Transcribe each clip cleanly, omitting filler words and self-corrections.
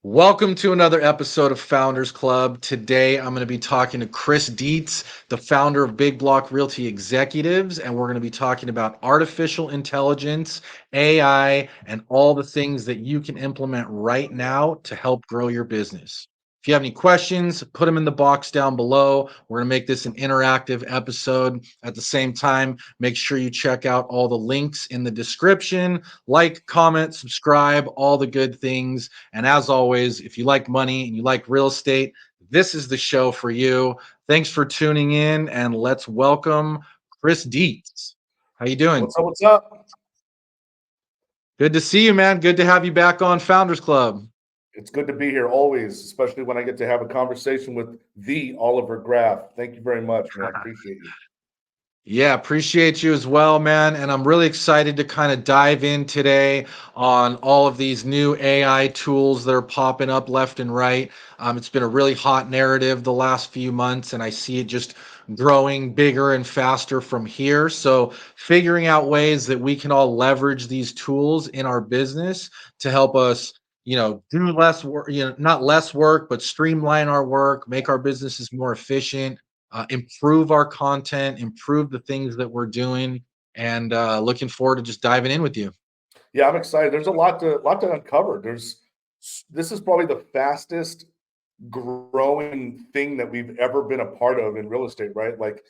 Welcome to another episode of Founders Club. Today, I'm going to be talking to Chris Deitz, the founder of Big Block Realty Executives, and we're going to be talking about artificial intelligence, AI, and all the things that you can implement right now to help grow your business. If you have any questions, put them in the box down below. We're going to make this an interactive episode. At the same time, make sure you check out all the links in the description. Like, comment, subscribe, all the good things. And as always, if you like money and you like real estate, this is the show for you. Thanks for tuning in, and let's welcome Chris Deitz. How you doing? What's up? What's up? Good to see you, man. Good to have you back on Founders Club. It's good to be here always, especially when I get to have a conversation with the Oliver Graf. Thank you very much, man. I appreciate you. Yeah, appreciate you as well, man. And I'm really excited to kind of dive in today on all of these new AI tools that are popping up left and right. It's been a really hot narrative the last few months, and I see it just growing bigger and faster from here. So, figuring out ways that we can all leverage these tools in our business to help us, do less work, not less work, but streamline our work, make our businesses more efficient, improve our content, improve the things that we're doing, and looking forward to just diving in with you. Yeah, I'm excited. There's a lot to uncover. This is probably the fastest growing thing that we've ever been a part of in real estate, right? Like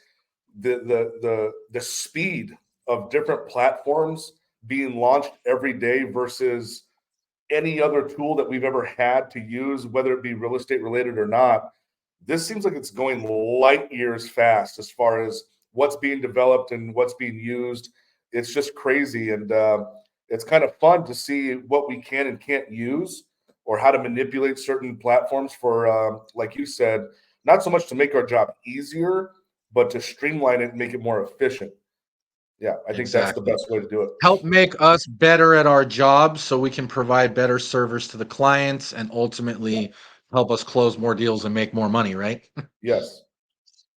the speed of different platforms being launched every day versus any other tool that we've ever had to use, whether it be real estate related or not. This seems like it's going light years fast as far as what's being developed and what's being used. It's just crazy. And it's kind of fun to see what we can and can't use or how to manipulate certain platforms for, like you said, not so much to make our job easier, but to streamline it and make it more efficient. Yeah, I think that's the Exactly. best way to do it. Help make us better at our jobs so we can provide better service to the clients and Yeah. ultimately help us close more deals and make more money, right? Yes.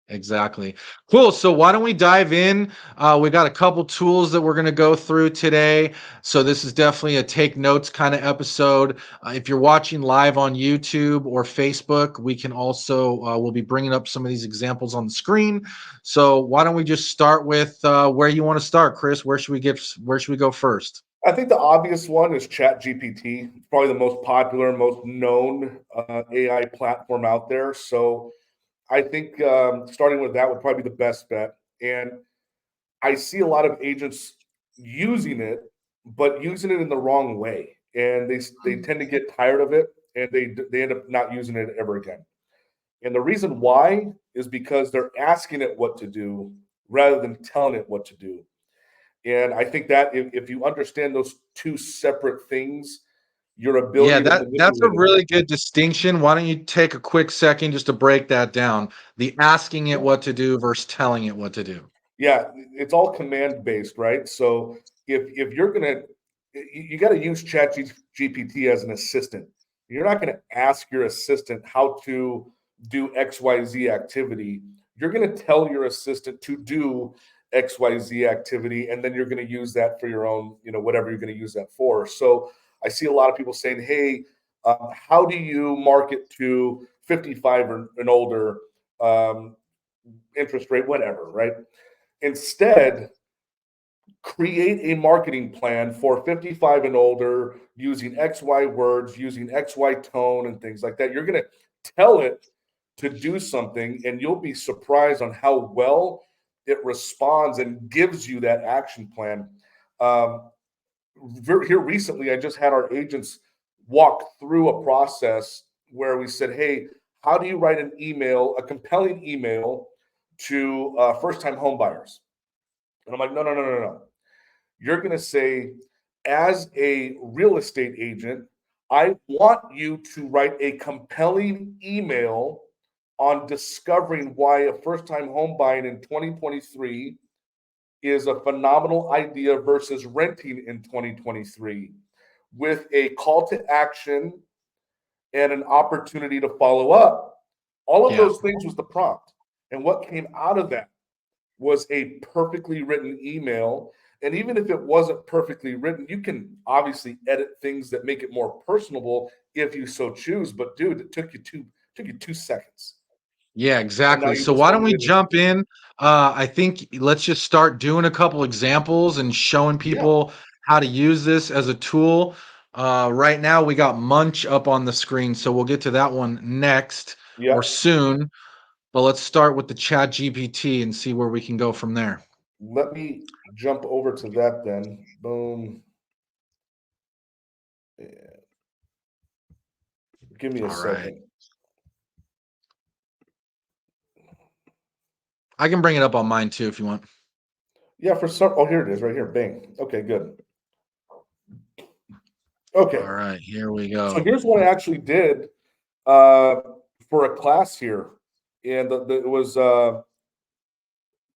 Exactly. Cool. So why don't we dive in? We got a couple tools that we're going to go through today. So this is definitely a take notes kind of episode. If you're watching live on YouTube or Facebook, we can also we'll be bringing up some of these examples on the screen. So why don't we just start with where you want to start, Chris? Where should we go first? I think the obvious one is Chat GPT. It's probably the most popular, most known AI platform out there. So I think starting with that would probably be the best bet. And I see a lot of agents using it, but using it in the wrong way, and they tend to get tired of it, and they end up not using it ever again. And the reason why is because they're asking it what to do rather than telling it what to do. And I think that if you understand those two separate things, your Yeah, ability to that's a manipulate it. really good distinction. Why don't you take a quick second just to break that down? The asking it what to do versus telling it what to do. Yeah, it's all command based, right? So if you're gonna, you got to use Chat GPT as an assistant. You're not going to ask your assistant how to do XYZ activity. You're going to tell your assistant to do XYZ activity, and then you're going to use that for your own, whatever you're going to use that for. So I see a lot of people saying, "Hey, how do you market to 55 and older, um, interest rate, whatever?" Right? Instead, create a marketing plan for 55 and older using XY words, using XY tone, and things like that. You're going to tell it to do something, and you'll be surprised on how well it responds and gives you that action plan. Um, Here recently, I just had our agents walk through a process where we said, "Hey, how do you write an email, a compelling email to first-time home buyers?" And I'm like, "No, no, no, no, no. You're going to say, as a real estate agent, I want you to write a compelling email on discovering why a first time home buying in 2023 is a phenomenal idea versus renting in 2023, with a call to action and an opportunity to follow up." All of Yeah. those things was the prompt. And what came out of that was a perfectly written email. And even if it wasn't perfectly written, you can obviously edit things that make it more personable if you so choose. But dude, it took you 2 seconds. Yeah, And now exactly. you So just why don't want we it in. jump in? I think let's just start doing a couple examples and showing Yeah. people how to use this as a tool. Right now, we got Munch up on the screen, so we'll get to that one next or Yeah. soon. But let's start with the Chat GPT and see where we can go from there. Let me jump over to that then. Boom. Yeah. Give me a All right. second. I can bring it up on mine too if you want. Yeah, for some. Oh, here it is, right here. Bang. Okay, good. Okay, All right, here we so go. here's what I actually did uh, for a class here, and it was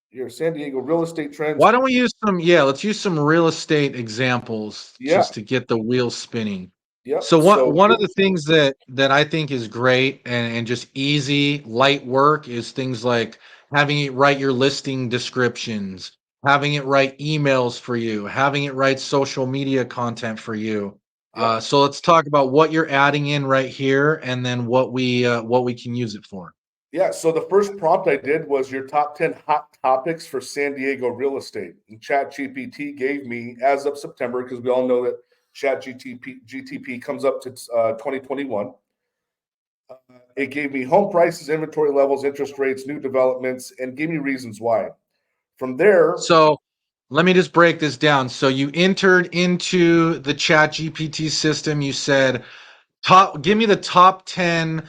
here San Diego real estate trends. Why don't we use some, yeah, let's use some real estate examples Yeah, just to get the wheels spinning. yep. So So one of the here's things that I think is great and just easy, light work is things like having it write your listing descriptions, having it write emails for you, having it write social media content for you. yep. So let's talk about what you're adding in right here and then what we can use it for. Yeah, so the first prompt I did was your top 10 hot topics for San Diego real estate. And ChatGPT gave me, as of September, because we all know that ChatGTP comes up to 2021. It gave me home prices, inventory levels, interest rates, new developments, and gave me reasons why. From there, So let me just break this down. So you entered into the Chat GPT system. You said, give me the top 10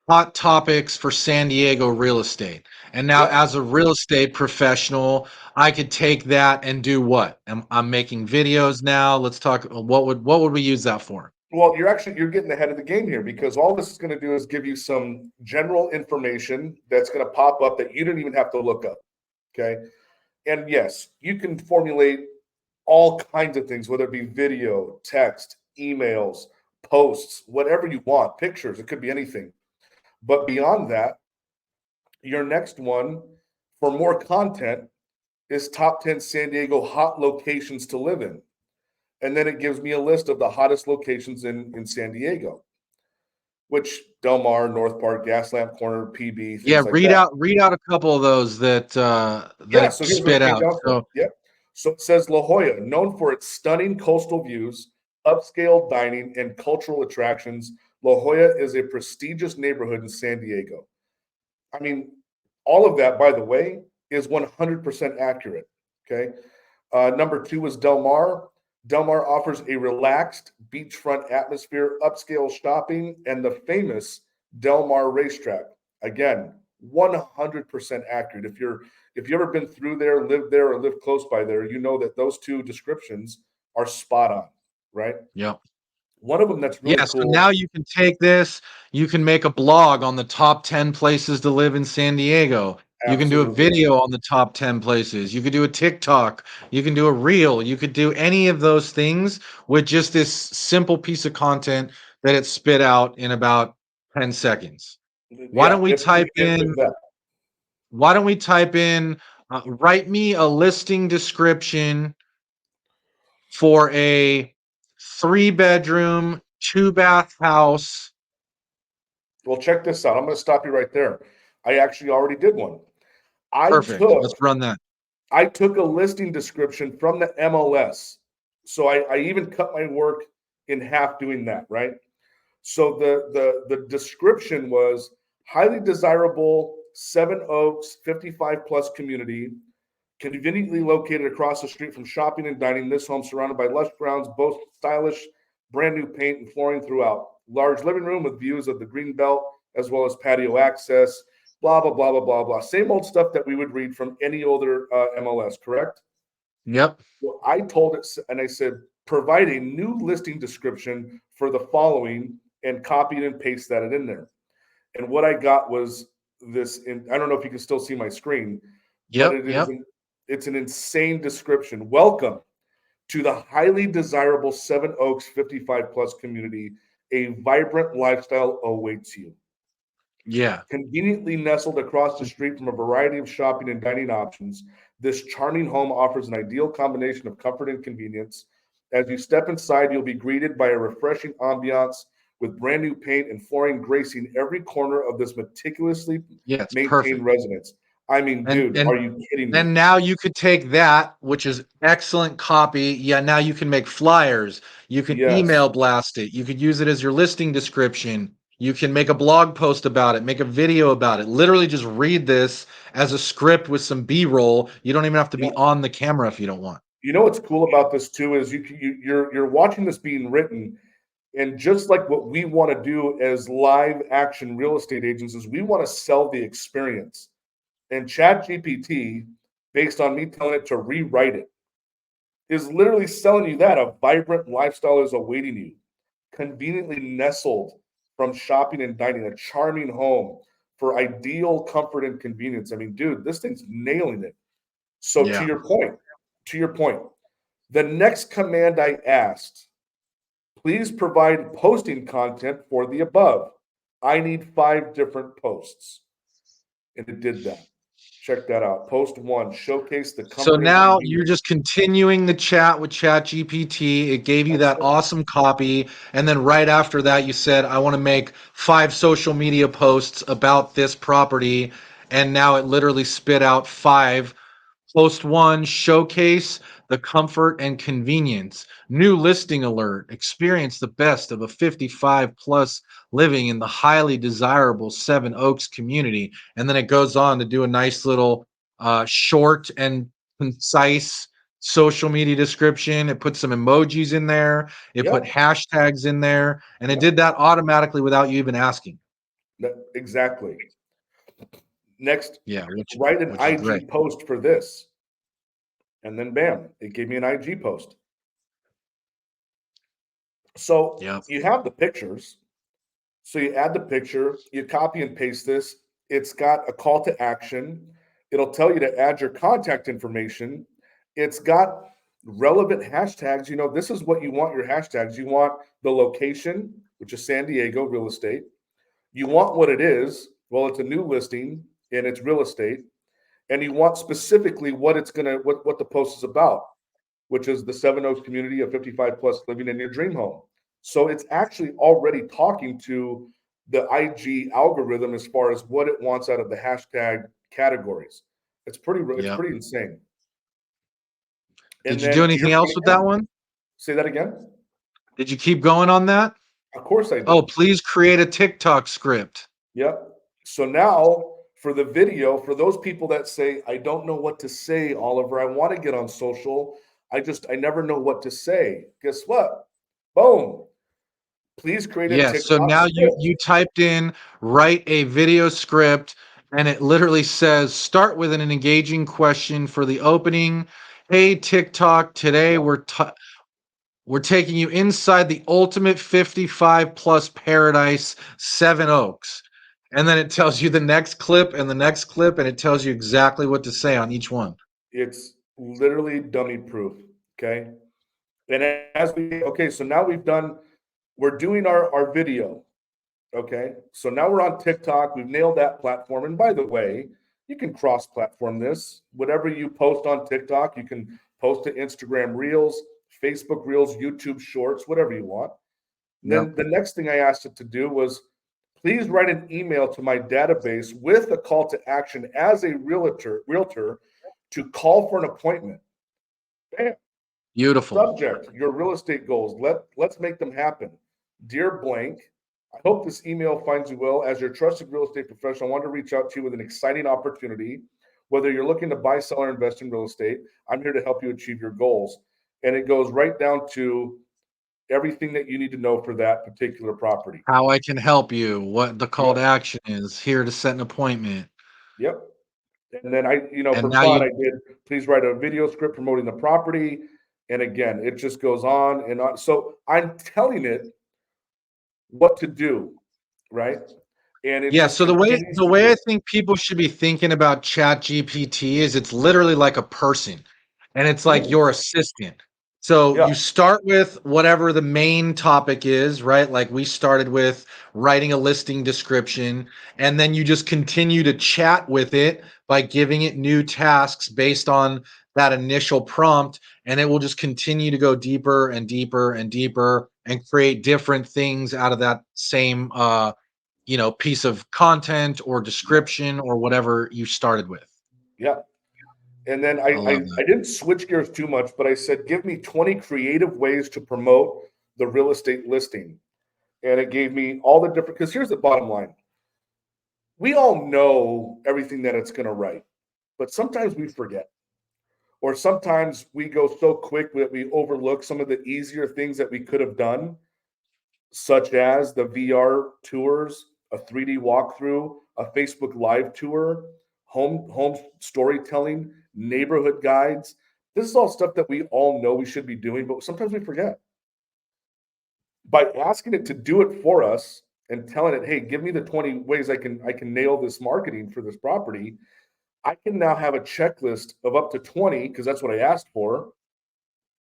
hot topics for San Diego real estate. And now, yep. as a real estate professional, I could take that and do what? I'm making videos now. Let's talk. What would we use that for? Well, you're getting ahead of the game here because all this is going to do is give you some general information that's going to pop up that you didn't even have to look up. Okay. And yes, you can formulate all kinds of things, whether it be video, text, emails, posts, whatever you want, pictures, it could be anything. But beyond that, your next one for more content is top 10 San Diego hot locations to live in. And then it gives me a list of the hottest locations in San Diego, which Del Mar, North Park, Gaslamp Corner, PB, Yeah, things like that. read out a couple of those that Yeah, it so here's what spit it came out. down to. So Yep. So it says La Jolla, known for its stunning coastal views, upscale dining, and cultural attractions. La Jolla is a prestigious neighborhood in San Diego. I mean, all of that, by the way, is 100% accurate. Okay. Number two is Del Mar. Del Mar offers a relaxed beachfront atmosphere, upscale shopping, and the famous Del Mar racetrack. Again, 100% accurate. If you ever been through there, lived there, or lived close by there, you know that those two descriptions are spot on, right? yeah. One of them that's really Yeah, so now cool. you can take this, you can make a blog on the top 10 places to live in San Diego. You can do a Absolutely. video on the top 10 places. You could do a TikTok. You can do a reel. You could do any of those things with just this simple piece of content that it spit out in about 10 seconds. Why Yeah, don't we type if in, that. why don't we type in, write me a listing description for a 3 bedroom, 2 bath house. Well, check this out. I'm going to stop you right there. I actually already did one. I Perfect. Let's took run that. I took a listing description from the MLS. So I even cut my work in half doing that, right? So the description was highly desirable Seven Oaks 55 plus community, conveniently located across the street from shopping and dining. This home surrounded by lush grounds, both stylish, brand new paint and flooring throughout. Large living room with views of the green belt as well as patio access. Blah blah blah blah blah blah. Same old stuff that we would read from any other MLS. Correct? Yep. Well, I told it, and I said, provide a new listing description for the following, and copied and paste that in there. And what I got was this. I don't know if you can still see my screen, but Yep. Yep. it's an insane description. Welcome to the highly desirable Seven Oaks 55 plus community. A vibrant lifestyle awaits you. Yeah. Conveniently nestled across the street from a variety of shopping and dining options, This charming home offers an ideal combination of comfort and convenience. As you step inside, you'll be greeted by a refreshing ambiance with brand new paint and flooring gracing every corner of this meticulously Yeah, it's maintained perfect. residence. I mean, And dude, and are you kidding me? and now you could take that, which is excellent copy. Yeah, now you can make flyers. You can Yes. email blast it. You could use it as your listing description. You can make a blog post about it, make a video about it. Literally just read this as a script with some B-roll. You don't even have to be Yep. on the camera if you don't want. You know what's cool about this too is you're watching this being written, and just like what we want to do as live action real estate agents is we want to sell the experience. And Chat GPT, based on me telling it to rewrite it, is literally selling you that a vibrant lifestyle is awaiting you, conveniently nestled from shopping and dining, a charming home for ideal comfort and convenience. I mean, dude, this thing's nailing it. So Yeah. to your point, the next command I asked, please provide posting content for the above. I need 5 different posts. And it did that. Check that out. Post 1, showcase the So comfort and now you're convenience. just continuing the chat with ChatGPT. It gave you That's that it. awesome copy. And then right after that, you said, I want to make 5 social media posts about this property. And now it literally spit out 5. Post 1, showcase the comfort and convenience. New listing alert. Experience the best of a 55 plus living in the highly desirable Seven Oaks community. And then it goes on to do a nice little short and concise social media description. It put some emojis in there. It put Yep. hashtags in there. And it did Yep. that automatically without you even asking. Exactly. Next, Yeah, write an which is great. IG post for this. And then bam, it gave me an IG post. So Yeah. you have the pictures. So you add the picture, you copy and paste this. It's got a call to action. It'll tell you to add your contact information. It's got relevant hashtags. You know, this is what you want your hashtags. You want the location, which is San Diego real estate. You want what it is. Well, it's a new listing and it's real estate. And you want specifically what it's gonna what the post is about, which is the Seven Oaks community of 55 plus living in your dream home. So it's actually already talking to the IG algorithm as far as what it wants out of the hashtag categories. It's Yeah. pretty insane. Did And you do then to anything your point else with that again, one? say that again. Did you keep going on that? Of course I Oh, did. please create a TikTok script. Yep. So now for the video, for those people that say, I don't know what to say, Oliver, I want to get on social. I never know what to say. Guess what? Boom. Please create a Yeah, so TikTok now script. you typed in write a video script and it literally says start with an engaging question for the opening. Hey TikTok, today Yep. we're taking you inside the ultimate 55 plus paradise, Seven Oaks. And then it tells you the next clip and the next clip and it tells you exactly what to say on each one. It's literally dummy proof. Okay. And as we, okay, so now we're doing our video. Okay. So now we're on TikTok. We've nailed that platform. And by the way, you can cross platform this. Whatever you post on TikTok, you can post to Instagram Reels, Facebook Reels, YouTube Shorts, whatever you want. And Yep. then the next thing I asked it to do was please write an email to my database with a call to action as a realtor to call for an appointment. Bam. Beautiful. Subject, your real estate goals. Let's make them happen. Dear blank, I hope this email finds you well. As your trusted real estate professional, I want to reach out to you with an exciting opportunity. Whether you're looking to buy, sell, or invest in real estate, I'm here to help you achieve your goals. And it goes right down to everything that you need to know for that particular property. How I can help you, what the call to Yep. action is, here to set an appointment. Yep. And then And for now fun, you I did please write a video script promoting the property. And again, it just goes on and on. So I'm telling it what to do, right? And it Yeah, just so continues the to way do I it. think people should be thinking about Chat GPT is it's literally like a person, and it's like Mm, your assistant. So Yeah. you start with whatever the main topic is, right? Like we started with writing a listing description, and then you just continue to chat with it by giving it new tasks based on that initial prompt, and it will just continue to go deeper and deeper and deeper and create different things out of that same piece of content or Yeah. description or whatever you started with. Yeah. And then I love I that. didn't switch gears too much, but I said, give me 20 creative ways to promote the real estate listing. And it gave me all the different, because here's the bottom line. We all know everything that it's going to write, but sometimes we forget. Or sometimes we go so quick that we overlook some of the easier things that we could have done, such as the VR tours, a 3D walkthrough, a Facebook live tour, home storytelling, neighborhood guides. This is all stuff that we all know we should be doing, but sometimes we forget. By asking it to do it for us and telling it, "Hey, give me the 20 ways I can nail this marketing for this property," I can now have a checklist of up to 20 because that's what I asked for.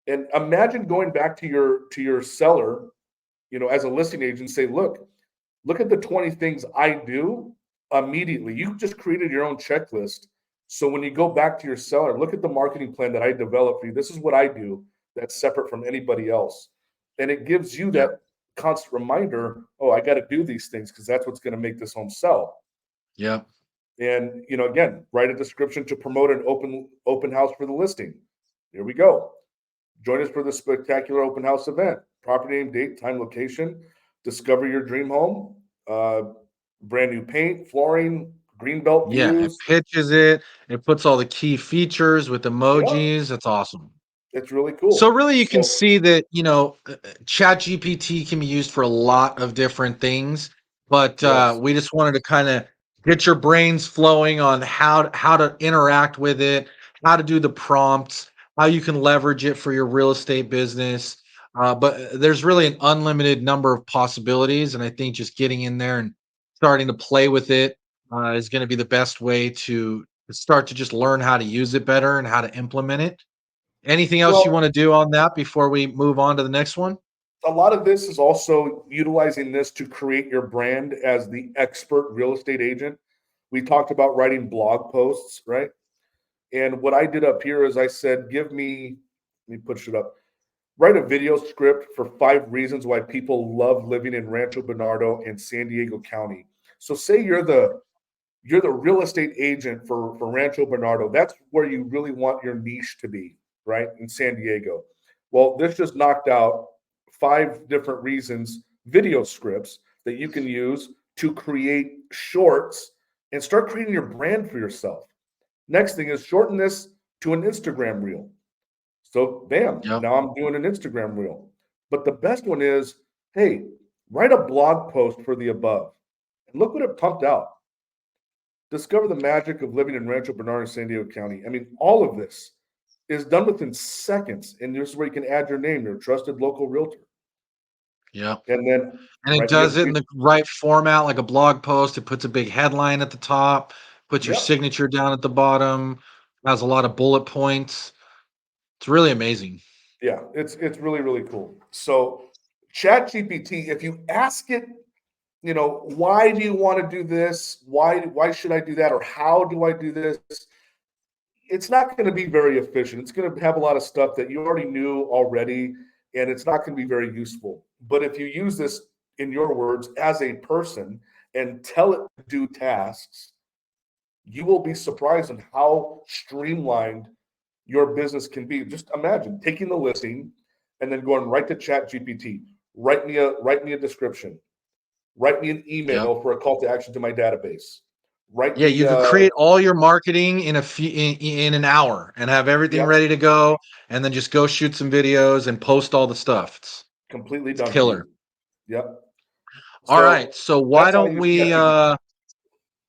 And imagine going back to your seller, as a listing agent, say, look at the 20 things I do immediately. You just created your own checklist. So when you go back to your seller, look at the marketing plan that I developed for you. This is what I do that's separate from anybody else. And it gives you Yep. that constant reminder, oh, I got to do these things because that's what's going to make this home sell. Yep. And again, write a description to promote an open house for the listing. Here we go. Join us for the spectacular open house event. Property name, date, time, location. Discover your dream home. Uh, Brand new paint, flooring, greenbelt Yeah, it views. pitches it. It puts all the key features with Yeah, emojis. That's awesome. it's really So cool. really you can So see that, Chat GPT can be used for a lot of different things, but yes, we just wanted to kind of get your brains flowing on how to interact with it, how to do the prompts, how you can leverage it for your real estate business. But there's really an unlimited number of possibilities, and I think just getting in there and starting to play with it is going to be the best way to start to just learn how to use it better and how to implement it. Anything else you well, wanna do on that before we move on to the next one? a lot of this is also utilizing this to create your brand as the expert real estate agent. We talked about writing blog posts, right? And what I did up here is I said, let me push it up. Write a video script for 5 reasons why people love living in Rancho Bernardo and San Diego County. So say you're the real estate agent for Rancho Bernardo. That's where you really want your niche to be, right? In San Diego. Well, this just knocked out 5 different reasons, video scripts that you can use to create shorts and start creating your brand for yourself. Next thing is shorten this to an Instagram reel. So, bam, Yep, now I'm doing an Instagram reel. But the best one is, hey, write a blog post for the above. And look what it pumped out. Discover the magic of living in Rancho Bernardo, San Diego County. I mean, all of this is done within seconds. And this is where you can add your name, your trusted local realtor. yep, And then and it write me a does it in the right format, like a blog post. It puts a big headline at the top, puts your yep. signature down at the bottom, has a lot of bullet points. It's really amazing. Yeah, it's really, really cool. So Chat GPT, if you ask it, why do you want to do this? Why should I do that? Or how do I do this? It's not going to be very efficient. It's going to have a lot of stuff that you already knew already, and it's not going to be very useful. But if you use this, in your words, as a person and tell it to do tasks, you will be surprised on how streamlined your business can be. Just imagine taking the listing and then going right to Chat GPT. Write me a description. Write me an Yep. email for a call to action to my database. Write Yeah, me you could create all your marketing in a few in an hour and have everything yep, ready to go, and then just go shoot some videos and post all the stuff. completely It's done for killer. you. Yep. All right, So so that's how I use ChatGPT.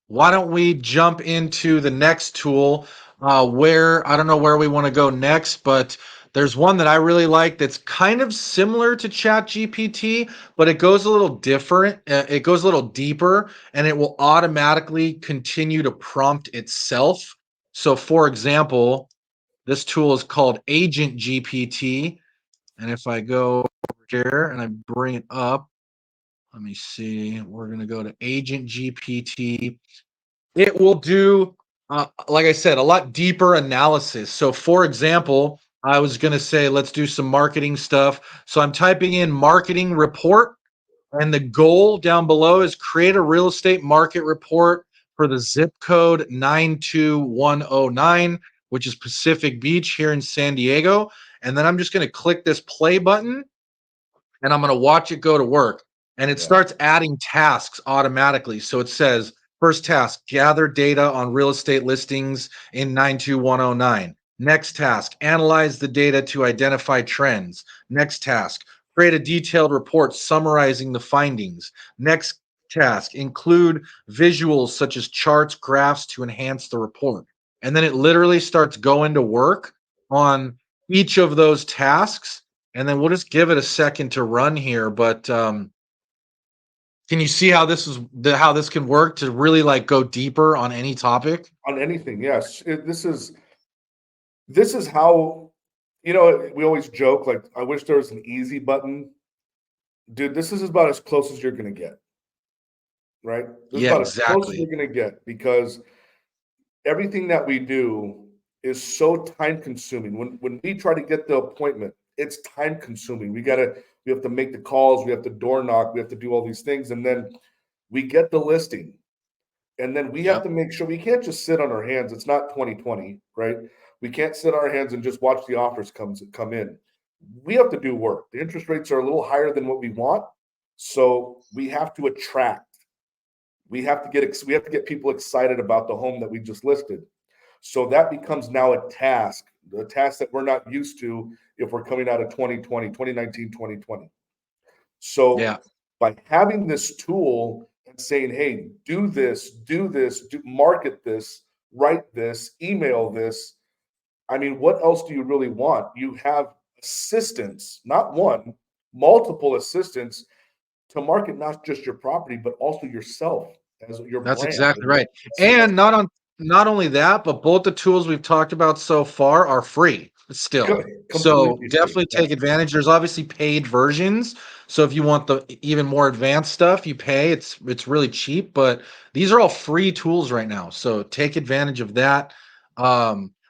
why don't we jump into the next tool? Where I don't know where we want to go next, but there's one that I really like that's kind of similar to ChatGPT, but it goes a little different. It goes a little deeper, and it will automatically continue to prompt itself. So, for example, this tool is called Agent GPT, And if I go over here and I bring it up, let me see. We're going to go to Agent GPT. It will do, like I said, a lot deeper analysis. So, for example, I was going to say, let's do some marketing stuff. So, I'm typing in marketing report, and the goal down below is create a real estate market report for the zip code 92109, which is Pacific Beach here in San Diego. And then I'm just going to click this play button and I'm going to watch it go to work. And it Yeah. starts adding tasks automatically. So it says, first task, gather data on real estate listings in 92109. Next task, analyze the data to identify trends. Next task, create a detailed report summarizing the findings. Next task, include visuals such as charts, graphs to enhance the report. And then it literally starts going to work on each of those tasks, and then we'll just give it a second to run here. But can you see how how this can work to really like go deeper on any topic? On anything, yes. This is how, we always joke like, I wish there was an easy button. Dude, this is about as close as you're gonna get, right? This is Yeah, about as close as exactly. you're gonna get because everything that we do is so time consuming. When we try to get the appointment, it's time consuming. We have to make the calls, we have to door knock, we have to do all these things, and then we get the listing. And then we have Yep. to make sure we can't just sit on our hands. It's not 2020, right? We can't sit on our hands and just watch the offers come in. We have to do work. The interest rates are a little higher than what we want, so we have to attract. We have to get people excited about the home that we just listed. So that becomes now a task that we're not used to if we're coming out of 2020, 2019, 2020. Yeah. So by having this tool and saying, hey, do this, market this, write this, email this. I mean, what else do you really want? You have assistants, not one, multiple assistants to market not just your property, but also yourself as your That's brand exactly and your right. sales. And not only that, but both the tools we've talked about so far are free still. So Completely free. definitely Yeah, take advantage. There's obviously paid versions. So if you want the even more advanced stuff, you pay. It's really cheap, but these are all free tools right now. So take advantage of that.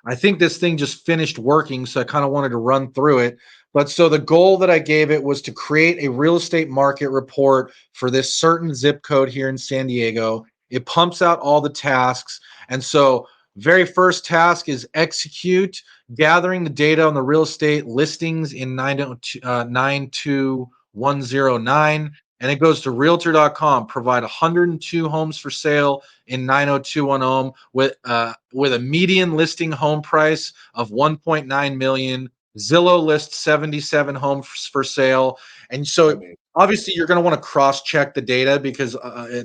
I think this thing just finished working, so I kind of wanted to run through it. But so the goal that I gave it was to create a real estate market report for this certain zip code here in San Diego. It pumps out all the tasks. And so, very first task is execute gathering the data on the real estate listings in 92109. And it goes to realtor.com, provide 102 homes for sale in 90210 with a median listing home price of 1.9 million. Zillow lists 77 homes for sale. And I so mean, obviously you're going to want to cross check the data because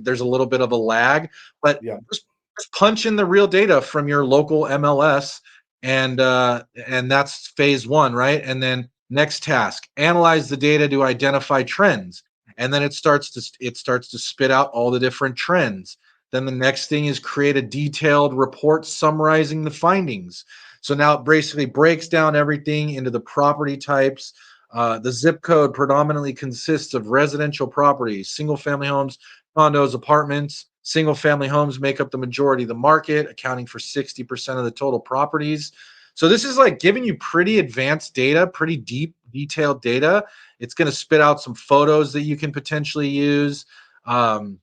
there's a little bit of a lag, but yeah, just punch in the real data from your local MLS, and that's phase one, right? And then next task, analyze the data to identify trends, and then it starts to spit out all the different trends. Then the next thing is create a detailed report summarizing the findings. So now it basically breaks down everything into the property types. The zip code predominantly consists of residential properties, single family homes, condos, apartments. Single family homes make up the majority of the market, accounting for 60% of the total properties. So this is like giving you pretty advanced data, pretty deep, detailed data. It's going to spit out some photos that you can potentially use. Um,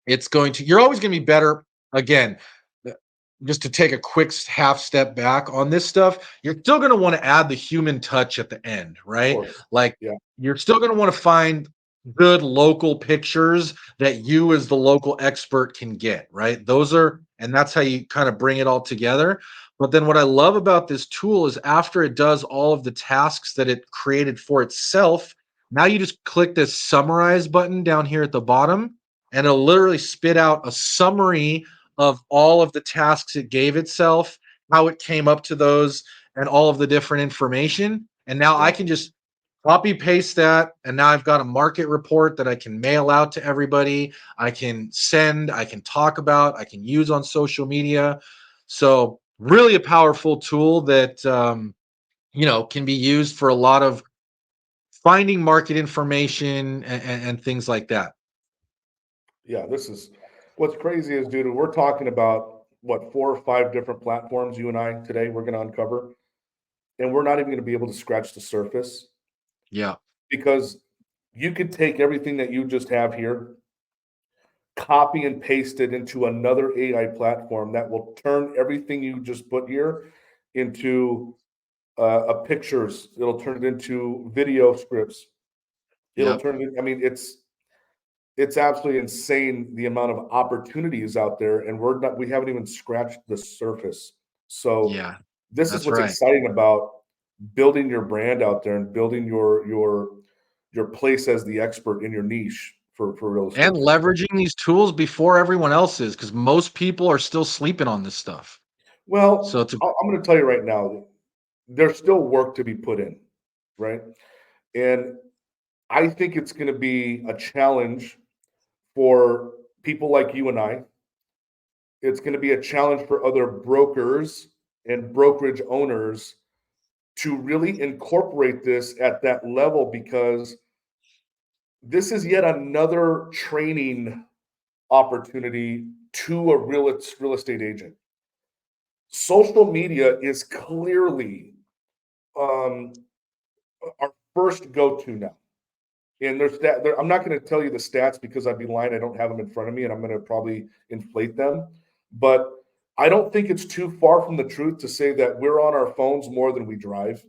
you're always going to be better. Again, uh, just to take a quick half step back on this stuff, you're still going to want to add the human touch at the end, of right? course. Like Yeah, you're still going to want to find good local pictures that you as the local expert can get, right? And that's how you kind of bring it all together. But then what I love about this tool is after it does all of the tasks that it created for itself, now you just click this summarize button down here at the bottom, and it'll literally spit out a summary of all of the tasks it gave itself, how it came up to those, and all of the different information. And now I yeah, can just copy paste that. And now I've got a market report that I can mail out to everybody. I can send, I can talk about, I can use on social media. So, really a powerful tool that, can be used for a lot of finding market information and things like that. Yeah, this is what's crazy is, dude, we're talking about what 4 or 5 different platforms you and I today we're going to uncover, and we're not even going to be able to scratch the surface Yeah. because you could take everything that you just have here, copy and paste it into another AI platform that will turn everything you just put here into a pictures. It'll turn it into video scripts. It'll Yep. turn it. I mean, it's absolutely insane the amount of opportunities out there, and we haven't even scratched the surface. So Yeah. this is That's what's right. exciting about building your brand out there and building your place as the expert in your niche for real And estate. leveraging these tools before everyone else is, because most people are still sleeping on this stuff. So Well, it's a I'm going to tell you right now, there's still work to be put in, right? And I think it's going to be a challenge for people like you and I. It's going to be a challenge for other brokers and brokerage owners to really incorporate this at that level because this is yet another training opportunity to a real estate agent. Social media is clearly um, our first go-to now. And I'm not going to tell you the stats because I'd be lying. I don't have them in front of me, and I'm going to probably inflate them. But I don't think it's too far from the truth to say that we're on our phones more than we drive.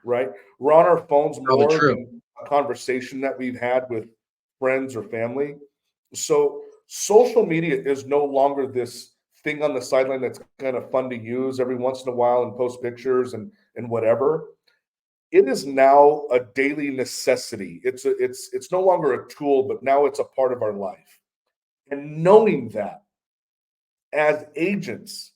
Right? We're on our phones probably more true. than a conversation that we've had with friends or family. So social media is no longer this thing on the sideline that's kind of fun to use every once in a while and post pictures and whatever. It is now a daily necessity. It's no longer a tool, but now it's a part of our life. And knowing that as agents,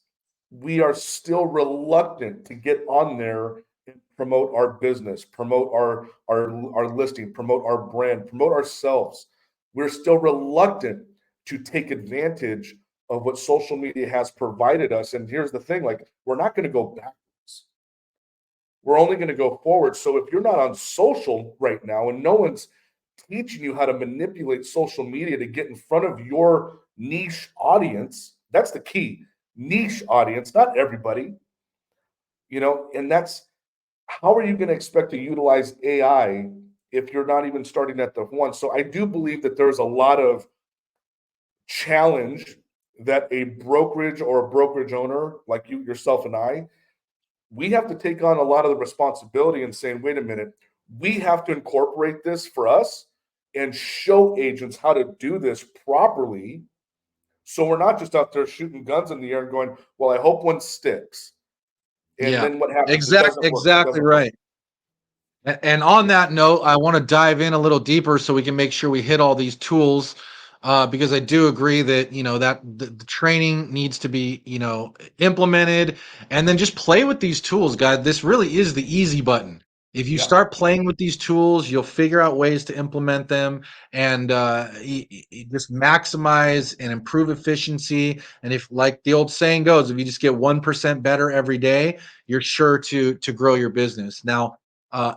we are still reluctant to get on there and promote our business, promote our listing, promote our brand, promote ourselves. We're still reluctant to take advantage of what social media has provided us. And here's the thing, like we're not going to go backwards. We're only going to go forward. So if you're not on social right now and no one's teaching you how to manipulate social media to get in front of your niche audience, that's the key. Niche audience, not everybody, and that's how are you going to expect to utilize AI if you're not even starting at the one? So I do believe that there's a lot of challenge that a brokerage or a brokerage owner like you, yourself, and I, we have to take on a lot of the responsibility and saying, wait a minute, we have to incorporate this for us and show agents how to do this properly. So we're not just out there shooting guns in the air and going, well, I hope one sticks. And Yeah. then what happens? It doesn't work. It Exactly doesn't work. right. And on that note, I want to dive in a little deeper so we can make sure we hit all these tools, because I do agree that that the training needs to be implemented, and then just play with these tools, guys. This really is the easy button. If you Yeah. start playing with these tools, you'll figure out ways to implement them and just maximize and improve efficiency. And if, like the old saying goes, if you just get 1% better every day, you're sure to grow your business. Now,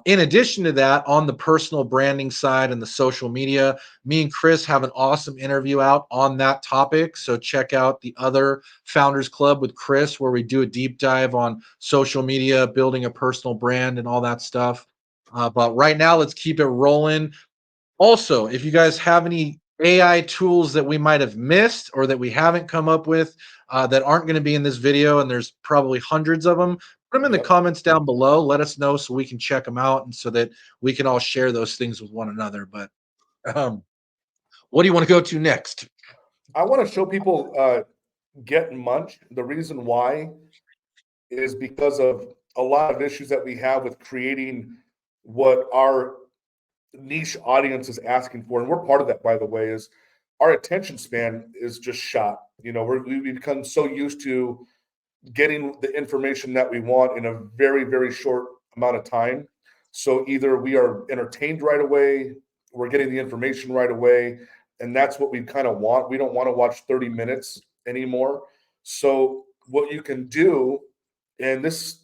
in addition to that, on the personal branding side and the social media, me and Chris have an awesome interview out on that topic. So check out the other Founders Club with Chris, where we do a deep dive on social media, building a personal brand, and all that stuff. But right now, let's keep it rolling. Also, if you guys have any AI tools that we might have missed or that we haven't come up with that aren't going to be in this video, and there's probably hundreds of them, put them in the Yep. comments down below. Let us know so we can check them out and so that we can all share those things with one another. But um, what do you want to go to next? I want to show people Get Munch. The reason why is because of a lot of issues that we have with creating what our niche audience is asking for. And we're part of that, by the way, is our attention span is just shot. We've become so used to getting the information that we want in a very, very short amount of time. So either we are entertained right away, we're getting the information right away, and that's what we kind of want. We don't want to watch 30 minutes anymore. So what you can do, and this,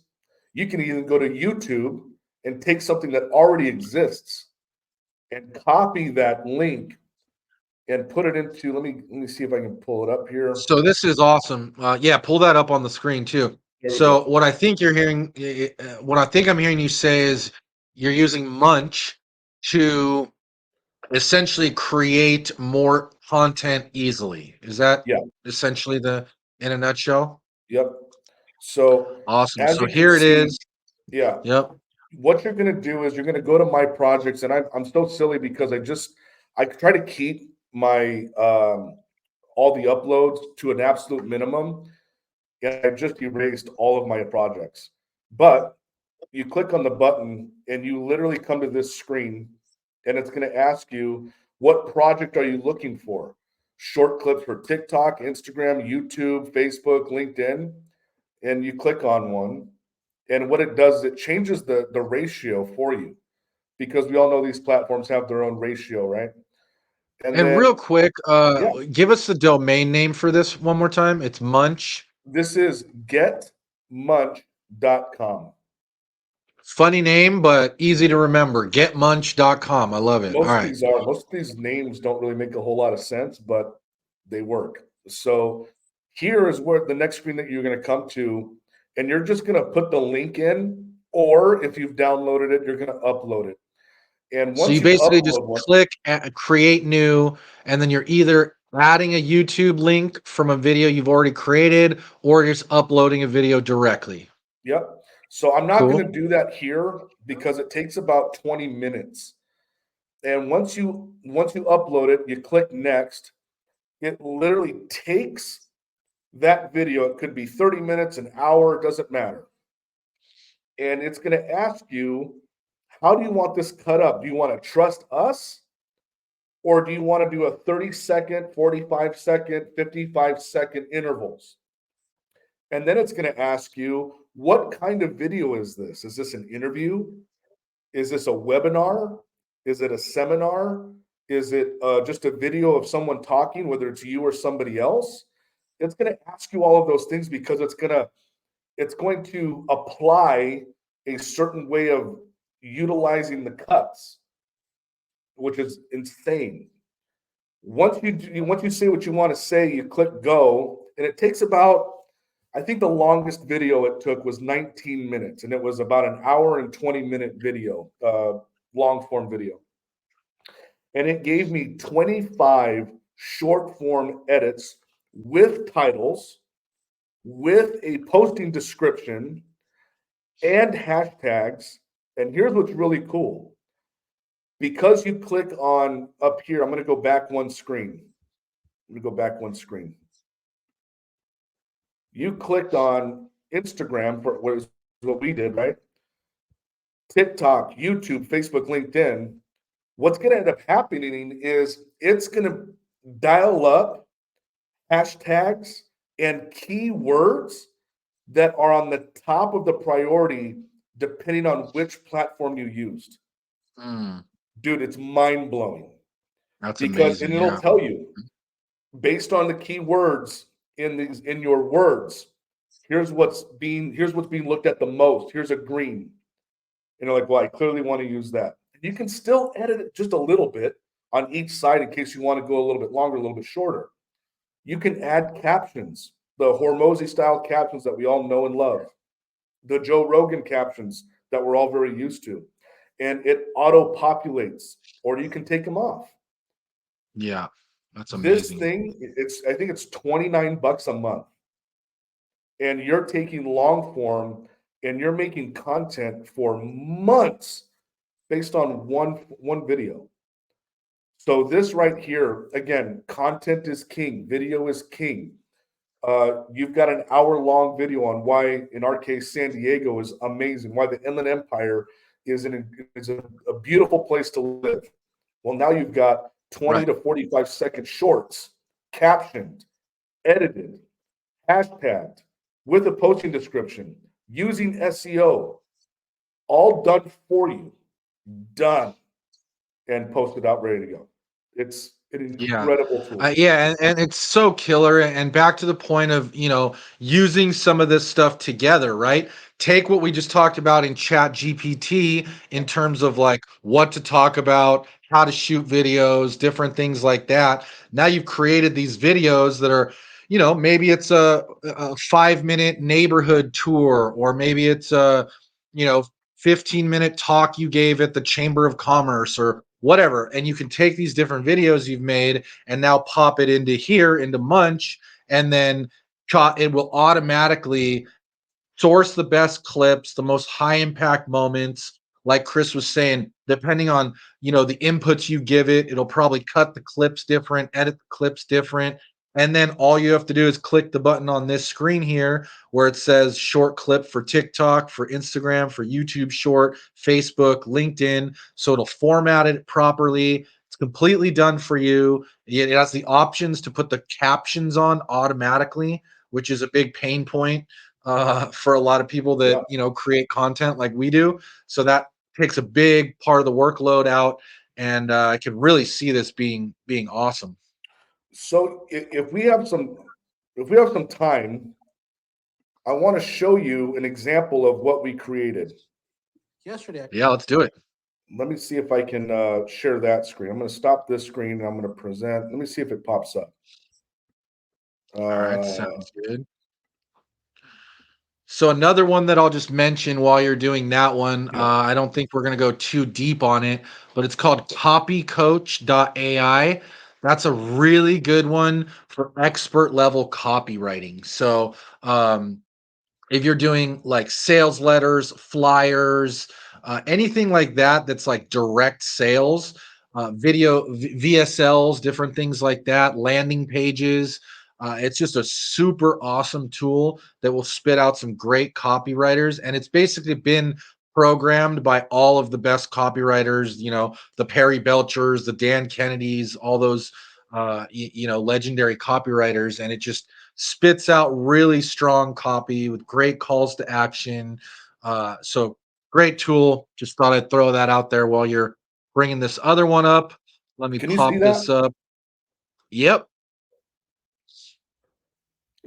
you can even go to YouTube and take something that already exists and copy that link and put it into, let me see if I can pull it up here. So this is awesome. Yeah, pull that up on the screen too. There we So go. what I think you're hearing, what I think I'm hearing you say is you're using Munch to essentially create more content easily. Is that Yeah, essentially in a nutshell? yep. So Awesome. as So you can here it see, is. yeah, Yep. what you're going to do is you're going to go to my projects, and I'm so silly because I try to keep my all the uploads to an absolute minimum, and I just erased all of my projects. But you click on the button and you literally come to this screen, and it's going to ask you, what project are you looking for? Short clips for TikTok, Instagram, YouTube, Facebook, LinkedIn. And you click on one, and what it does is it changes the ratio for you, because we all know these platforms have their own ratio, right? And And then, real quick, yeah, give us the domain name for this one more time. It's Munch. this is getmunch.com. Funny name, but easy to remember. Getmunch.com. I love it. All right. Most of these names don't really make a whole lot of sense, but they work. So here is where the next screen that you're going to come to, and you're just going to put the link in, or if you've downloaded it, you're going to upload it. And So you once you basically just upload one, click create new, and then you're either adding a YouTube link from a video you've already created, or just uploading a video directly. yep. So I'm not going Cool. to do that here because it takes about 20 minutes. And once you upload it, you click next. It literally takes that video. It could be 30 minutes, an hour, it doesn't matter. And it's going to ask you, how do you want this cut up? Do you want to trust us? Or do you want to do a 30-second, 45-second, 55-second intervals? And then it's going to ask you, what kind of video is this? Is this an interview? Is this a webinar? Is it a seminar? Is it just a video of someone talking, whether it's you or somebody else? It's going to ask you all of those things because it's going to apply a certain way of utilizing the cuts, which is insane. Once you say what you want to say, you click go, and it takes about, I think the longest video it took was 19 minutes, and it was about an hour and 20-minute video, long form video. And it gave me 25 short form edits with titles, with a posting description, and hashtags. And here's what's really cool. Because you click on up here, I'm going to go back one screen. You clicked on Instagram for what we did, right? TikTok, YouTube, Facebook, LinkedIn. What's going to end up happening is it's going to dial up hashtags and keywords that are on the top of the priority depending on which platform you used. Mm, Dude, it's mind blowing that's because, amazing. and it'll Yeah. tell you based on the keywords in your words, here's what's being looked at the most. Here's a green. And you're like, well, I clearly want to use that. You can still edit it just a little bit on each side in case you want to go a little bit longer, a little bit shorter. You can add captions, the Hormozy style captions that we all know and love, the Joe Rogan captions that we're all very used to. And it auto populates, or you can take them off. Yeah. That's This amazing. thing, I think it's $29 a month. And you're taking long form and you're making content for months based on one video. So this right here, again, content is king, video is king. You've got an hour-long video on why, in our case, San Diego is amazing, why the Inland Empire is a beautiful place to live. Well, now you've got 20 Right. to 45-second shorts, captioned, edited, hashtagged, with a posting description, using SEO, all done for you, done, and posted out, ready to go. An Yeah. incredible tool. Yeah, and it's so killer. And back to the point of, using some of this stuff together, right? Take what we just talked about in Chat GPT in terms of like what to talk about, how to shoot videos, different things like that. Now you've created these videos that are, maybe it's a 5 minute neighborhood tour, or maybe it's a, you know, 15-minute talk you gave at the Chamber of Commerce or whatever. And you can take these different videos you've made and now pop it into here, into Munch, and then it will automatically source the best clips, the most high impact moments. Like Chris was saying, depending on the inputs you give it, it'll probably cut the clips different, edit the clips different. And then all you have to do is click the button on this screen here where it says short clip for TikTok, for Instagram, for YouTube short, Facebook, LinkedIn. So it'll format it properly. It's completely done for you. It has the options to put the captions on automatically, which is a big pain point for a lot of people that Yeah. create content like we do. So that takes a big part of the workload out, and I can really see this being awesome. So if we have some time, I want to show you an example of what we created. Yeah, let's do it. Let me see if I can share that screen. I'm going to stop this screen and I'm going to present. Let me see if it pops up. All right, sounds good. So another one that I'll just mention while you're doing that one, Yeah. I don't think we're going to go too deep on it, but it's called copycoach.ai. That's a really good one for expert level copywriting. So if you're doing like sales letters, flyers, anything like that, that's like direct sales, VSLs, different things like that, landing pages. It's just a super awesome tool that will spit out some great copywriters. And it's basically been programmed by all of the best copywriters, the Perry Belchers, the Dan Kennedys, all those, legendary copywriters. And it just spits out really strong copy with great calls to action. So great tool. Just thought I'd throw that out there while you're bringing this other one up. Let me Can you see pop that? this up. Yep.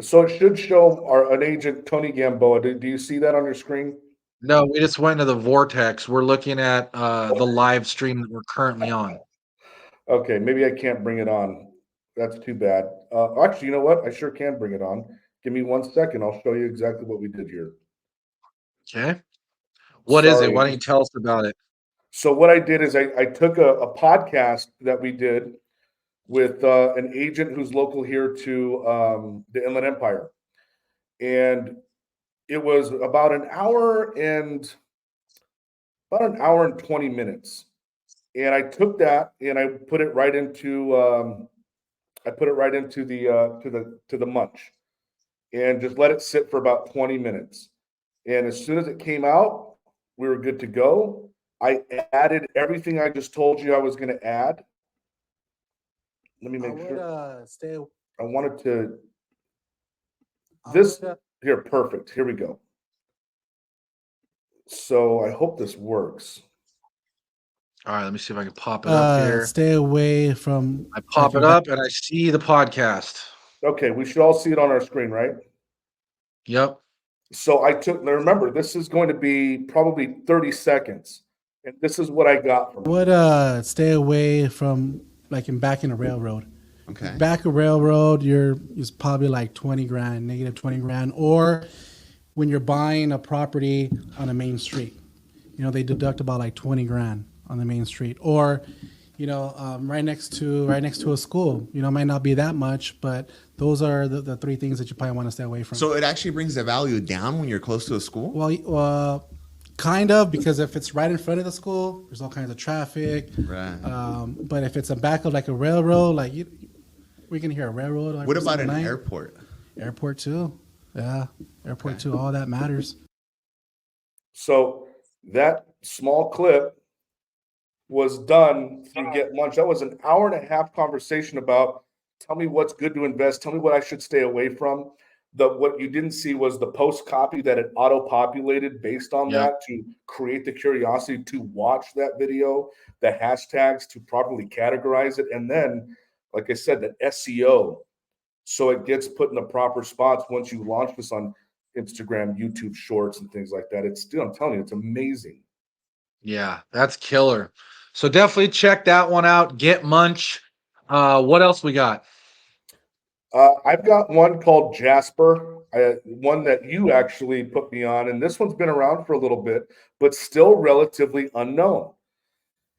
So it should show an agent, Tony Gamboa. Do you see that on your screen? No, we just went to the vortex. We're looking at the live stream that we're currently on. Okay, maybe I can't bring it on. That's too bad. Actually, you know what? I sure can bring it on. Give me 1 second. I'll show you exactly what we did here. Okay. What is it? Sorry. Why don't you tell us about it? So what I did is I took a podcast that we did with an agent who's local here to the Inland Empire, and it was about an hour and 20 minutes. And I took that and I put it right into the Munch, and just let it sit for about 20 minutes. And as soon as it came out, we were good to go. I added everything I just told you I was going to add. Let me make sure. I wanted to. This here, perfect. Here we go. So I hope this works. All right, let me see if I can pop it up here. Stay away from. I pop it up and I see the podcast. Okay, we should all see it on our screen, right? Yep. So remember, this is going to be probably 30 seconds. And this is what I got from it. Stay away from back in a railroad. Okay. Back a railroad, it's probably like 20 grand, negative 20 grand. Or when you're buying a property on a main street, they deduct about like 20 grand on the main street. Or, right next to a school, might not be that much, but those are the three things that you probably want to stay away from. So it actually brings the value down when you're close to a school? Well, kind of, because if it's right in front of the school, there's all kinds of traffic. Right. But if it's a back of like a railroad, we can hear a railroad. What about an airport? Airport too. Yeah, airport too. All that matters. So that small clip was done through Get Munch. That was an hour and a half conversation about tell me what's good to invest, tell me what I should stay away from. What you didn't see was the post copy that it auto-populated based on that to create the curiosity to watch that video, the hashtags to properly categorize it, and then like I said, that SEO, so it gets put in the proper spots once you launch this on Instagram, YouTube Shorts, and things like that. It's still, I'm telling you, it's amazing. Yeah, that's killer. So definitely check that one out. Get Munch. What else we got? I've got one called Jasper, one that you actually put me on, and this one's been around for a little bit, but still relatively unknown.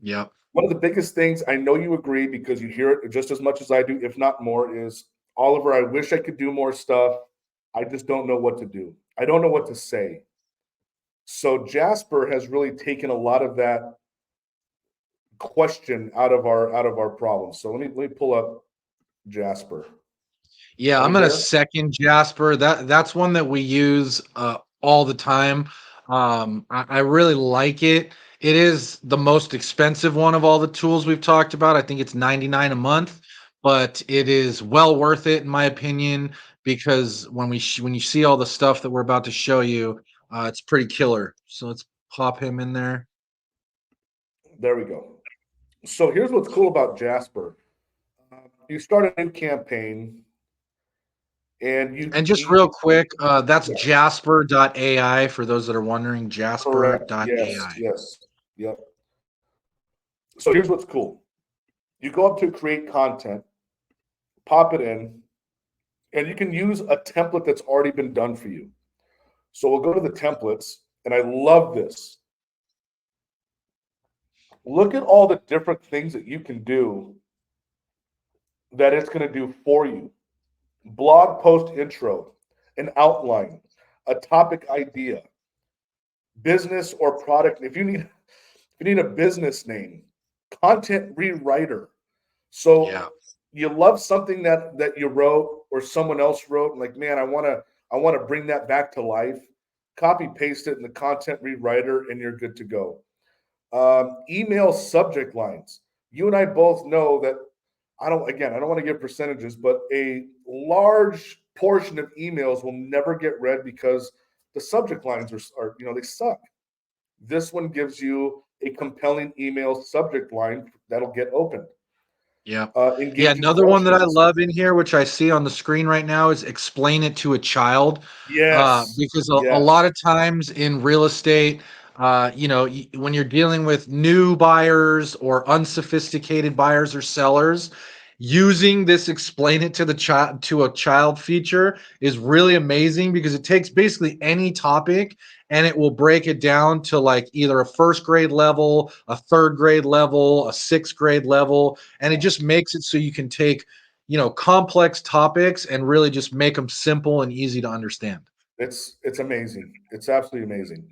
Yep. One of the biggest things, I know you agree because you hear it just as much as I do, if not more, is Oliver, I wish I could do more stuff. I just don't know what to do. I don't know what to say. So Jasper has really taken a lot of that question out of our problems. So let me pull up Jasper. Yeah, Are I'm we gonna there? second Jasper. That's one that we use all the time. I really like it. It is the most expensive one of all the tools we've talked about. I think it's 99 a month, but it is well worth it in my opinion because when you see all the stuff that we're about to show you, it's pretty killer. So let's pop him in there. There we go. So here's what's cool about Jasper. You start a new campaign, and And just real you quick, that's yeah, jasper.ai for those that are wondering, correct. Yes, jasper.ai. yes, yep. So here's what's cool. You go up to create content, pop it in, and you can use a template that's already been done for you. So we'll go to the templates, and I love this. Look at all the different things that you can do that it's going to do for you. Blog post intro, an outline, a topic idea, business or product. If you need a business name, content rewriter. Yeah. So you love something that you wrote or someone else wrote, and like, man, I want to bring that back to life. Copy paste it in the content rewriter, and you're good to go. Email subject lines. You and I both know that I don't want to give percentages, but a large portion of emails will never get read because the subject lines are they suck. This one gives you a compelling email subject line that'll get opened. Yeah. Yeah, Engaging another one that I questions. love in here, which I see on the screen right now, is explain it to a child. Yes. Because a Yes. lot of times in real estate, when you're dealing with new buyers or unsophisticated buyers or sellers, using this explain it to the child to a child feature is really amazing because it takes basically any topic and it will break it down to like either a first grade level, a third grade level, a sixth grade level, and it just makes it so you can take complex topics and really just make them simple and easy to understand. It's amazing. It's absolutely amazing.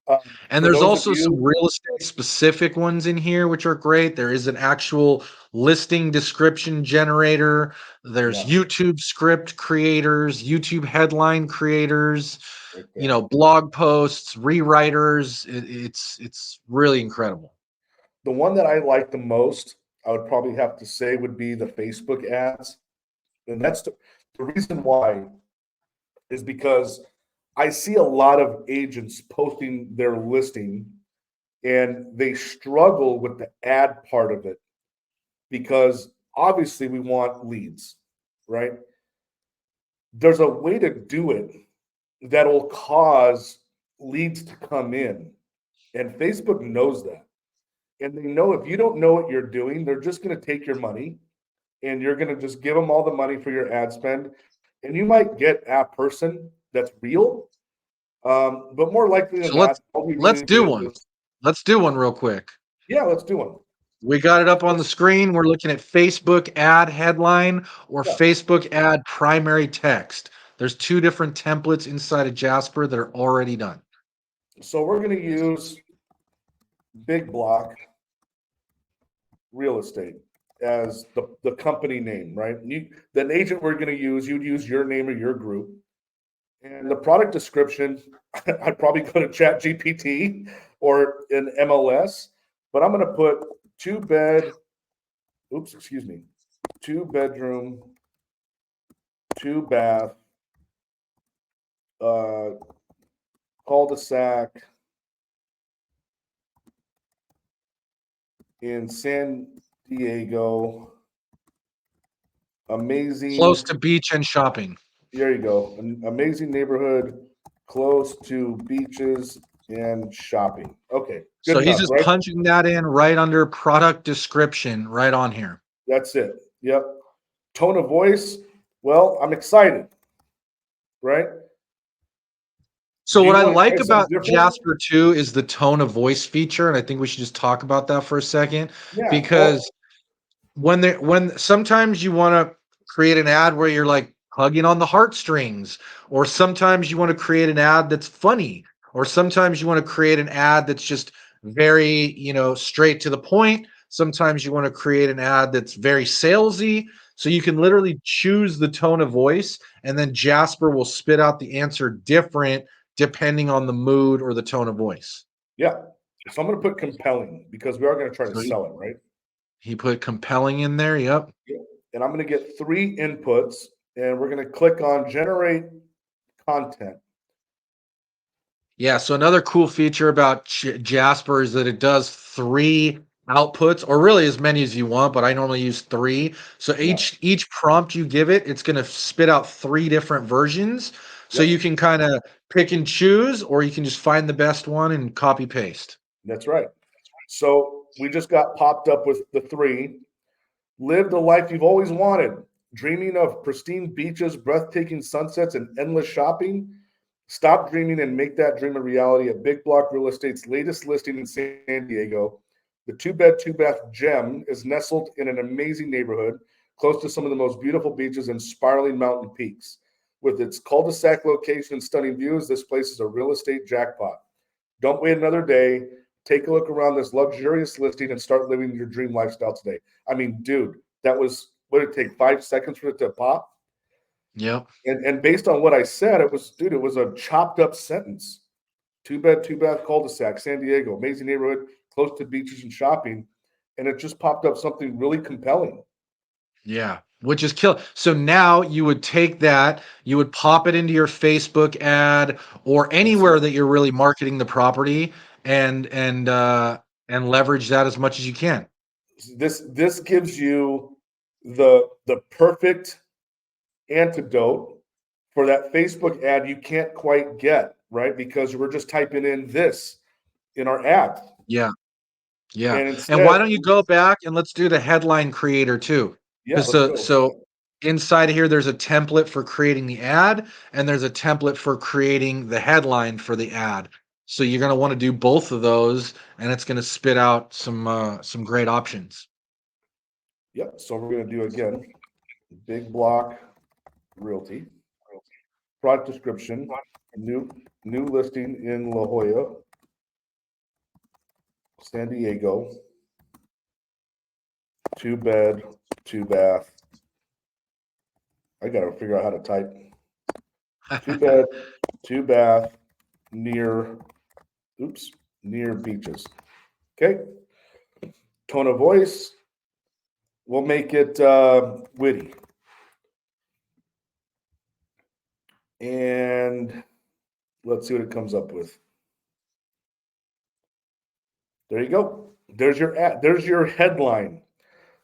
Um, And for there's those of also some you, real estate specific ones in here, which are great. There is an actual listing description generator. There's yeah, YouTube script creators, YouTube headline creators, right there. blog posts, rewriters. It's really incredible. The one that I like the most, I would probably have to say, would be the Facebook ads. And that's the reason why is because I see a lot of agents posting their listing and they struggle with the ad part of it because obviously we want leads, right? There's a way to do it that'll cause leads to come in. And Facebook knows that. And they know if you don't know what you're doing, they're just going to take your money and you're going to just give them all the money for your ad spend. And you might get a person that's real, but more likely than So not, all we let's really do do one. is, Let's do one real quick. yeah, let's do one. We got it up on the screen. We're looking at Facebook ad headline or Yeah. Facebook ad primary text. There's two different templates inside of Jasper that are already done. So we're going to use Big Block Real Estate as the company name, right? The agent we're going to use, you'd use your name or your group. And the product description, I'd probably go to Chat GPT or an MLS, but I'm going to put two bedroom, two bath, cul-de-sac in San Diego, amazing. Close to beach and shopping. There you go. An amazing neighborhood, close to beaches and shopping. Okay, good So he's enough, just right? punching that in right under product description right on here. That's it. Yep. Tone of voice. Well, I'm excited, right? So Do what you I want to try like something about different? Jasper too is the tone of voice feature, and I think we should just talk about that for a second Yeah. because when sometimes you want to create an ad where you're like hugging on the heartstrings, or sometimes you want to create an ad that's funny, or sometimes you want to create an ad that's just very, straight to the point. Sometimes you want to create an ad that's very salesy. So you can literally choose the tone of voice, and then Jasper will spit out the answer different depending on the mood or the tone of voice. Yeah. So I'm going to put compelling because we are going to try to So sell it, right? he put compelling in there. Yep. And I'm going to get 3 inputs, and we're going to click on generate content. Yeah, so another cool feature about Jasper is that it does 3 outputs, or really as many as you want, but I normally use 3. So Yeah. each prompt you give it, it's going to spit out 3 different versions. So Yep. you can kind of pick and choose, or you can just find the best one and copy paste. That's right. So we just got popped up with the 3. Live the life you've always wanted. Dreaming of pristine beaches, breathtaking sunsets, and endless shopping? Stop dreaming and make that dream a reality at Big Block Real Estate's latest listing in San Diego. The 2-bed, 2-bath gem is nestled in an amazing neighborhood close to some of the most beautiful beaches and spiraling mountain peaks. With its cul-de-sac location and stunning views, this place is a real estate jackpot. Don't wait another day. Take a look around this luxurious listing and start living your dream lifestyle today. I mean, dude, that was, what did it take, 5 seconds for it to pop? Yep. And based on what I said, it was a chopped up sentence. 2-bed, 2-bath cul-de-sac, San Diego, amazing neighborhood, close to beaches and shopping. And it just popped up something really compelling. Yeah, which is kill. So now you would take that, you would pop it into your Facebook ad or anywhere that you're really marketing the property and leverage that as much as you can. This gives you the perfect antidote for that Facebook ad you can't quite get, right? Because we're just typing in this in our ad. Yeah. Yeah. And And why instead, don't you go back and let's do the headline creator too? yeah, let's So go. so inside of here there's a template for creating the ad and there's a template for creating the headline for the ad. So you're going to want to do both of those and it's going to spit out some great options. Yep. So we're going to do again, Big Block Realty, product description, new listing in La Jolla, San Diego, 2-bed, 2-bath. I got to figure out how to type. 2-bed, 2-bath, near beaches. Okay. Tone of voice, we'll make it witty. And let's see what it comes up with. There you go. There's your ad. There's your headline.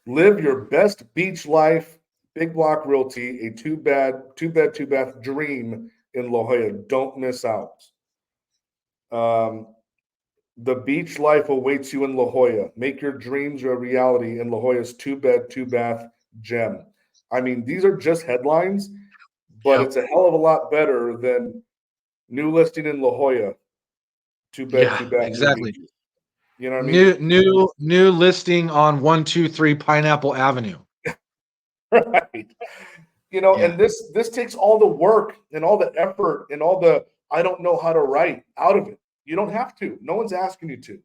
Live your best beach life, Big Block Realty, a 2-bed, 2-bath dream in La Jolla. Don't miss out. The beach life awaits you in La Jolla. Make your dreams a reality in La Jolla's 2-bed, 2-bath gem. I mean, these are just headlines, but Yep. it's a hell of a lot better than new listing in La Jolla, 2-bed, Yeah, 2-bath. exactly. You know what I mean? New listing on 123 Pineapple Avenue. Right. Yeah. And this takes all the work and all the effort and all the I don't know how to write out of it. You don't have to. No one's asking you to.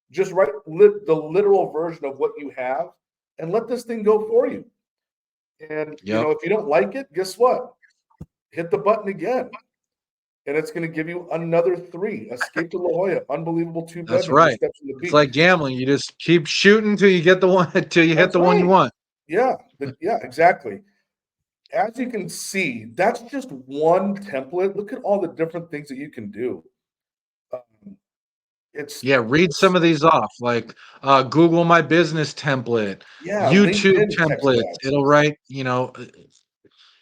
Just write the literal version of what you have and let this thing go for you. And Yep. if you don't like it, guess what? Hit the button again. And it's going to give you another 3. Escape to La Jolla, unbelievable 2-bedroom. That's right. Steps in the beach. It's like gambling. You just keep shooting till you get the one till you hit the one you want. Yeah. Yeah, exactly. As you can see, that's just one template. Look at all the different things that you can do. Yeah, read it's some of these off, like Google My Business template, yeah, YouTube LinkedIn text templates. ads. It'll write,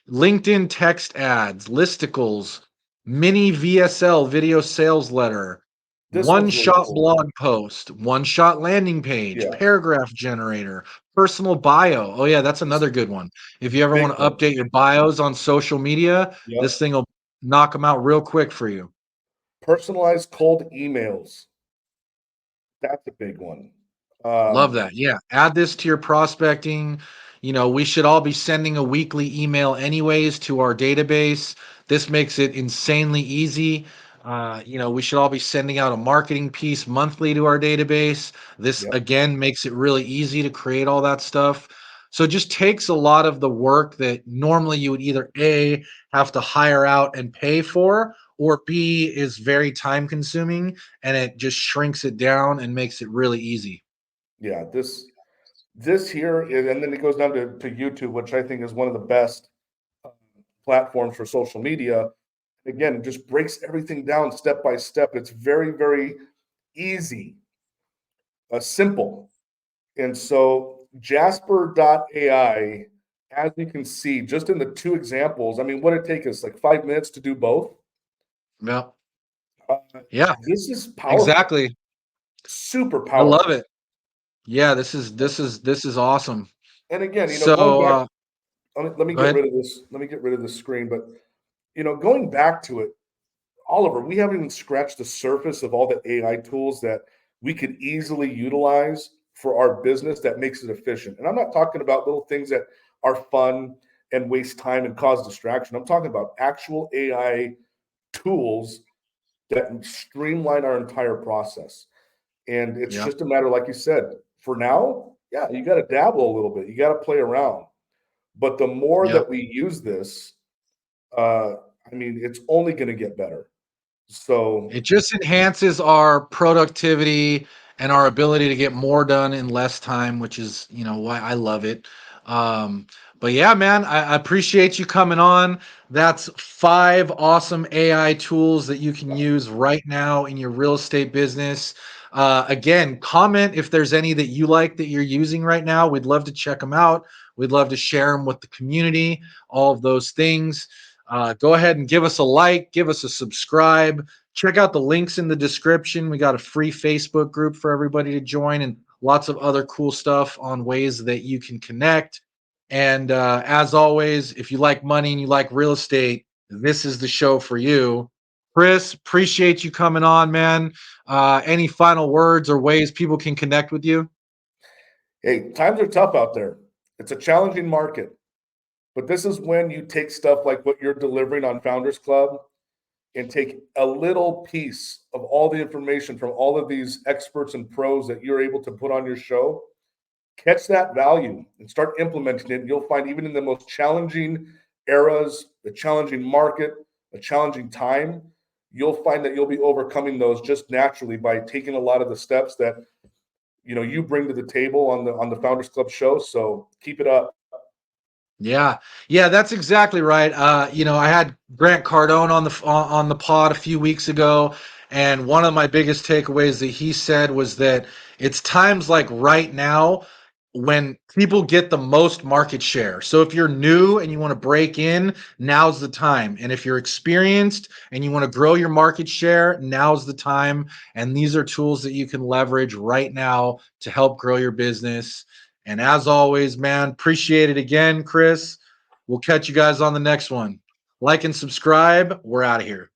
LinkedIn text ads, listicles, mini VSL video sales letter, This one one's really shot cool. blog post, one shot landing page, Yeah, paragraph generator, personal bio. Oh, yeah, that's this another good one. If you ever big want to one. update your bios on social media, this Yep. thing will knock them out real quick for you. Personalized cold emails. That's a big one. Love Um, that. Yeah. Add this to your prospecting. We should all be sending a weekly email anyways to our database. This makes it insanely easy. We should all be sending out a marketing piece monthly to our database. This yep. again makes it really easy to create all that stuff. So it just takes a lot of the work that normally you would either A, have to hire out and pay for, or B, is very time consuming, and it just shrinks it down and makes it really easy. Yeah, this here is, and then it goes down to YouTube, which I think is one of the best platforms for social media. Again, it just breaks everything down step by step. It's very, very easy, simple. And so Jasper.ai, as you can see, just in the two examples, I mean, what did it take us like 5 minutes to do both? Yeah. Uh, Yeah, this is powerful, exactly. super I love powerful. it. Yeah, this is awesome. And again, going So, back, let me go get ahead. rid of this. Let me get rid of this screen. But going back to it, Oliver, we haven't even scratched the surface of all the AI tools that we could easily utilize for our business that makes it efficient. And I'm not talking about little things that are fun and waste time and cause distraction. I'm talking about actual AI tools that streamline our entire process. And it's Yeah. just a matter, like you said, for now, yeah, you got to dabble a little bit, you got to play around. But the more Yep. that we use this, uh, I mean, it's only going to get better. So It just enhances our productivity and our ability to get more done in less time, which is, why I love it. Um, but yeah, man, I appreciate you coming on. That's 5 awesome AI tools that you can use right now in your real estate business. Again, comment if there's any that you like that you're using right now. We'd love to check them out. We'd love to share them with the community, all of those things. Go ahead and give us a like, give us a subscribe. Check out the links in the description. We got a free Facebook group for everybody to join and lots of other cool stuff on ways that you can connect. And as always, if you like money and you like real estate, this is the show for you. Chris, appreciate you coming on, man. Any final words or ways people can connect with you? hey, times are tough out there. It's a challenging market. But this is when you take stuff like what you're delivering on Founders Club and take a little piece of all the information from all of these experts and pros that you're able to put on your show, catch that value and start implementing it. And you'll find even in the most challenging eras, the challenging market, a challenging time, you'll find that you'll be overcoming those just naturally by taking a lot of the steps that you bring to the table on the Founders Club show. So keep it up. Yeah, yeah, that's exactly right. I had Grant Cardone on the pod a few weeks ago, and one of my biggest takeaways that he said was that it's times like right now when people get the most market share. So if you're new and you want to break in, now's the time. And if you're experienced and you want to grow your market share, now's the time. And these are tools that you can leverage right now to help grow your business. And as always, man, appreciate it again, Chris. We'll catch you guys on the next one. Like and subscribe. We're out of here.